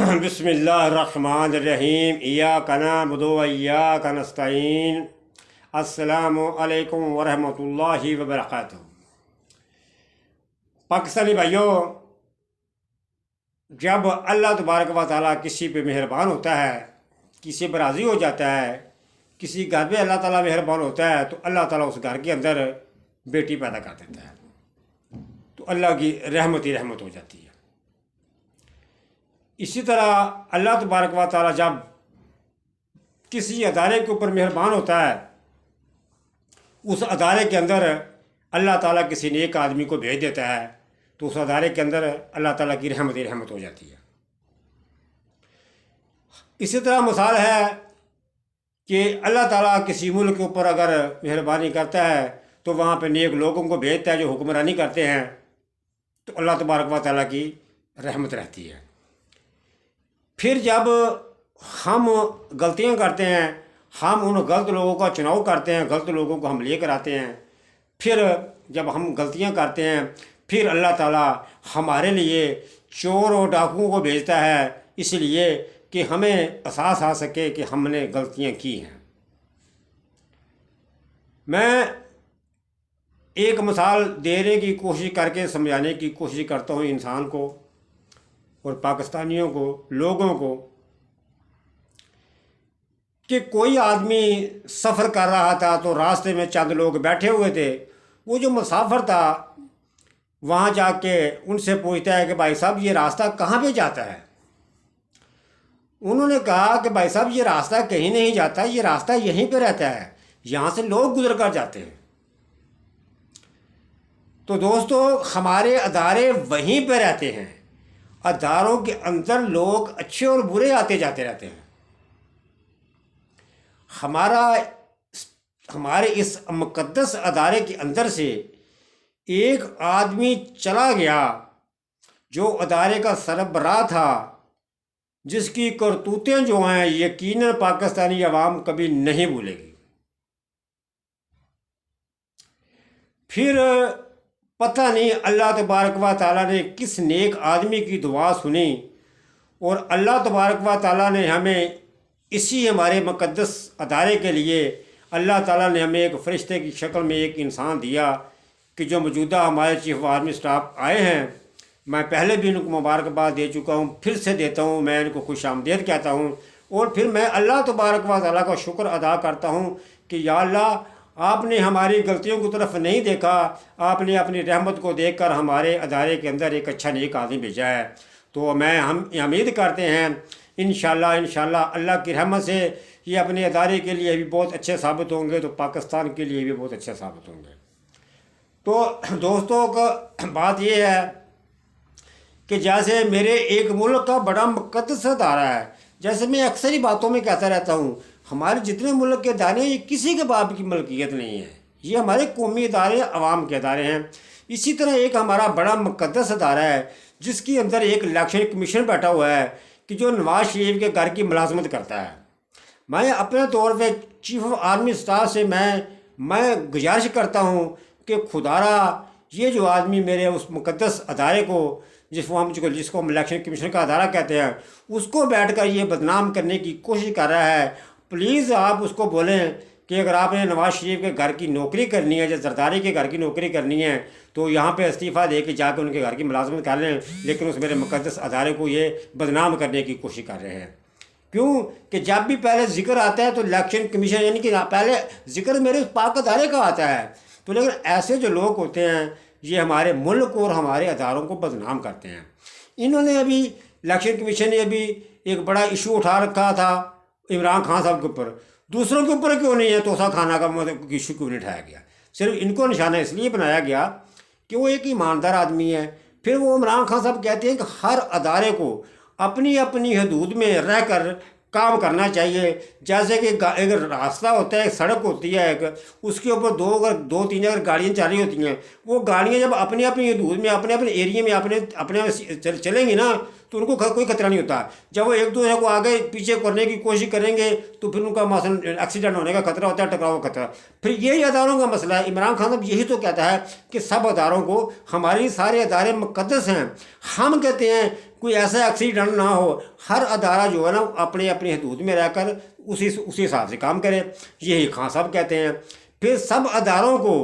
بسم اللہ الرحمن الرحیم ایاک نعبد و ایاک نستعین۔ السلام علیکم ورحمۃ اللہ وبرکاتہ۔ پاکستانی بھائیوں، جب اللہ تبارک و تعالیٰ کسی پہ مہربان ہوتا ہے، کسی پر راضی ہو جاتا ہے، کسی گھر پہ اللہ تعالیٰ مہربان ہوتا ہے تو اللہ تعالیٰ اس گھر کے اندر بیٹی پیدا کر دیتا ہے، تو اللہ کی رحمت ہی رحمت ہو جاتی ہے۔ اسی طرح اللہ تبارک و تعالیٰ جب کسی ادارے کے اوپر مہربان ہوتا ہے، اس ادارے کے اندر اللہ تعالیٰ کسی نیک آدمی کو بھیج دیتا ہے تو اس ادارے کے اندر اللہ تعالیٰ کی رحمت ہی رحمت ہو جاتی ہے۔ اسی طرح مثال ہے کہ اللہ تعالیٰ کسی ملک کے اوپر اگر مہربانی کرتا ہے تو وہاں پہ نیک لوگوں کو بھیجتا ہے جو حکمرانی کرتے ہیں، تو اللہ تبارک و تعالیٰ کی رحمت رہتی ہے۔ پھر جب ہم غلطیاں کرتے ہیں، ہم ان غلط لوگوں کا چناؤ کرتے ہیں، غلط لوگوں کو ہم لے کر آتے ہیں، پھر جب ہم غلطیاں کرتے ہیں پھر اللہ تعالیٰ ہمارے لیے چور اور ڈاکوؤں کو بھیجتا ہے، اس لیے کہ ہمیں احساس آ سکے کہ ہم نے غلطیاں کی ہیں۔ میں ایک مثال دینے کی کوشش کر کے سمجھانے کی کوشش کرتا ہوں انسان کو اور پاکستانیوں کو، لوگوں کو، کہ کوئی آدمی سفر کر رہا تھا تو راستے میں چند لوگ بیٹھے ہوئے تھے، وہ جو مسافر تھا وہاں جا کے ان سے پوچھتا ہے کہ بھائی صاحب یہ راستہ کہاں پہ جاتا ہے؟ انہوں نے کہا کہ بھائی صاحب یہ راستہ کہیں نہیں جاتا، یہ راستہ یہیں پہ رہتا ہے، یہاں سے لوگ گزر کر جاتے ہیں۔ تو دوستو، ہمارے ادارے وہیں پہ رہتے ہیں، اداروں کے اندر لوگ اچھے اور برے آتے جاتے رہتے ہیں۔ ہمارے اس مقدس ادارے کے اندر سے ایک آدمی چلا گیا جو ادارے کا سربراہ تھا، جس کی کرتوتیں جو ہیں یقیناً پاکستانی عوام کبھی نہیں بھولے گی۔ پھر پتہ نہیں اللہ تبارک و تعالیٰ نے کس نیک آدمی کی دعا سنی اور اللہ تبارک و تعالیٰ نے ہمیں اسی ہمارے مقدس ادارے کے لیے اللہ تعالیٰ نے ہمیں ایک فرشتے کی شکل میں ایک انسان دیا کہ جو موجودہ ہمارے چیف آف آرمی اسٹاف آئے ہیں۔ میں پہلے بھی ان کو مبارکباد دے چکا ہوں، پھر سے دیتا ہوں، میں ان کو خوش آمدید کہتا ہوں، اور پھر میں اللہ تبارک و تعالیٰ کا شکر ادا کرتا ہوں کہ یا اللہ، آپ نے ہماری غلطیوں کی طرف نہیں دیکھا، آپ نے اپنی رحمت کو دیکھ کر ہمارے ادارے کے اندر ایک اچھا نیک آدمی بھیجا ہے۔ تو ہم امید کرتے ہیں انشاءاللہ اللہ کی رحمت سے یہ اپنے ادارے کے لیے بھی بہت اچھے ثابت ہوں گے، تو پاکستان کے لیے بھی بہت اچھے ثابت ہوں گے۔ تو دوستوں کا بات یہ ہے کہ جیسے میرے ایک ملک کا بڑا مقدس ادارہ ہے، جیسے میں اکثر ہی باتوں میں کہتا رہتا ہوں، ہمارے جتنے ملک کے ادارے ہیں یہ کسی کے باپ کی ملکیت نہیں ہے، یہ ہمارے قومی ادارے عوام کے ادارے ہیں۔ اسی طرح ایک ہمارا بڑا مقدس ادارہ ہے جس کے اندر ایک الیکشن کمیشن بیٹھا ہوا ہے کہ جو نواز شریف کے گھر کی ملازمت کرتا ہے۔ میں اپنے طور پہ چیف آف آرمی اسٹاف سے میں گزارش کرتا ہوں کہ خدارا یہ جو آدمی میرے اس مقدس ادارے کو جس کو ہم الیکشن کمیشن کا ادارہ کہتے ہیں، اس کو بیٹھ کر یہ بدنام کرنے کی کوشش کر رہا ہے، پلیز آپ اس کو بولیں کہ اگر آپ نے نواز شریف کے گھر کی نوکری کرنی ہے یا زرداری کے گھر کی نوکری کرنی ہے تو یہاں پہ استعفیٰ دے کے جا کے ان کے گھر کی ملازمت کر لیں، لیکن اس میرے مقدس ادارے کو یہ بدنام کرنے کی کوشش کر رہے ہیں۔ کیوں کہ جب بھی پہلے ذکر آتا ہے تو الیکشن کمیشن یعنی کہ پہلے ذکر میرے پاک ادارے کا آتا ہے، تو لیکن ایسے جو لوگ ہوتے ہیں یہ ہمارے ملک اور ہمارے اداروں کو بدنام کرتے ہیں۔ انہوں نے ابھی الیکشن کمیشن نے ابھی ایک بڑا ایشو اٹھا رکھا تھا عمران خان صاحب کے اوپر، دوسروں کے اوپر کیوں نہیں ہے؟ توسا خانہ کا ایشو کیوں نہیں اٹھایا گیا؟ صرف ان کو نشانہ اس لیے بنایا گیا کہ وہ ایک ایماندار آدمی ہے۔ پھر وہ عمران خان صاحب کہتے ہیں کہ ہر ادارے کو اپنی اپنی حدود میں رہ کر کام کرنا چاہیے، جیسے کہ ایک راستہ ہوتا ہے، ایک سڑک ہوتی ہے، ایک اس کے اوپر دو تین اگر گاڑیاں چل رہی ہوتی ہیں، وہ گاڑیاں جب اپنی اپنی حدود میں اپنے اپنے ایریے میں اپنے چلیں گی نا تو ان کو کوئی خطرہ نہیں ہوتا. جب وہ ایک دوسرے کو آگے پیچھے کرنے کی کوشش کریں گے تو پھر ان کا مثلا ایکسیڈنٹ ہونے کا خطرہ ہوتا ہے, ٹکراؤ کا خطرہ. پھر یہی اداروں کا مسئلہ ہے. عمران خان صاحب یہی تو کہتا ہے کہ سب اداروں کو, ہماری سارے ادارے مقدس ہیں. ہم کہتے ہیں کوئی ایسا ایکسیڈنٹ نہ ہو, ہر ادارہ جو ہے نا اپنے اپنی حدود میں رہ کر اسی حساب سے کام کرے. یہی خان صاحب کہتے ہیں. پھر سب اداروں کو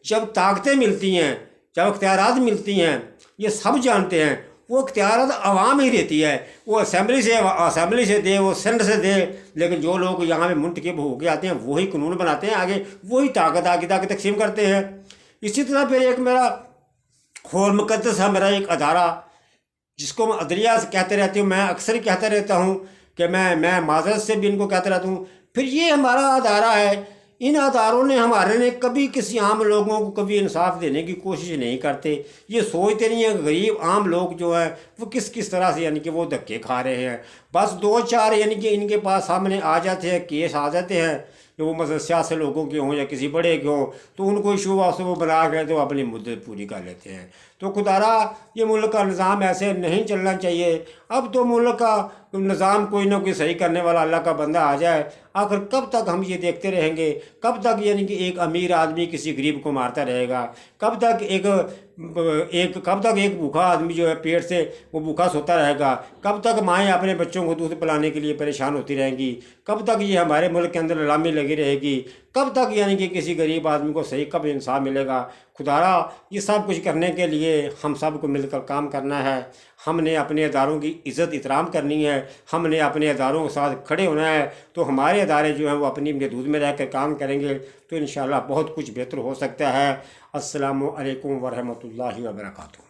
جب طاقتیں ملتی ہیں, جب اختیارات ملتی ہیں, یہ سب جانتے ہیں وہ اختیارات عوام ہی دیتی ہے. وہ اسمبلی سے دے, وہ سینٹ سے دے, لیکن جو لوگ یہاں پہ منتخب ہو کے آتے ہیں وہی قانون بناتے ہیں, آگے وہی طاقت آگے تقسیم کرتے ہیں. اسی طرح پھر ایک میرا خور مقدس ہے, میرا ایک ادارہ جس کو میں عدلیہ کہتے رہتی ہوں, میں اکثر کہتا رہتا ہوں کہ میں معذرت سے بھی ان کو کہتا رہتا ہوں. پھر یہ ہمارا ادارہ ہے. ان اداروں نے ہمارے نے کبھی کسی عام لوگوں کو کبھی انصاف دینے کی کوشش نہیں کرتے. یہ سوچتے نہیں ہیں غریب عام لوگ جو ہیں وہ کس طرح سے یعنی کہ وہ دھکے کھا رہے ہیں. بس 2-4 یعنی کہ ان کے پاس سامنے آ جاتے ہیں, کیس آ جاتے ہیں, کہ وہ مثلا سیاسی لوگوں کے ہوں یا کسی بڑے کے ہوں, تو ان کو ایشو سے وہ بنا کے تو اپنی مدت پوری کر لیتے ہیں. تو خدا را یہ ملک کا نظام ایسے نہیں چلنا چاہیے. اب تو ملک کا نظام کوئی نہ کوئی صحیح کرنے والا اللہ کا بندہ آ جائے. آخر کب تک ہم یہ دیکھتے رہیں گے؟ کب تک یعنی کہ ایک امیر آدمی کسی غریب کو مارتا رہے گا؟ کب تک ایک بھوکا آدمی جو ہے پیٹ سے وہ بھوکا سوتا رہے گا؟ کب تک مائیں اپنے بچوں کو دودھ پلانے کے لیے پریشان ہوتی رہیں گی؟ کب تک یہ ہمارے ملک کے اندر غلامی لگی رہے گی؟ کب تک یعنی کہ کسی غریب آدمی کو صحیح کب انصاف ملے گا؟ خدا را یہ سب کچھ کرنے کے لیے ہم سب کو مل کر کام کرنا ہے. ہم نے اپنے اداروں کی عزت احترام کرنی ہے. ہم نے اپنے اداروں کے ساتھ کھڑے ہونا ہے. تو ہمارے ادارے جو ہیں وہ اپنی حدود میں رہ کر کام کریں گے تو انشاءاللہ بہت کچھ بہتر ہو سکتا ہے. السلام علیکم ورحمۃ اللہ وبرکاتہ.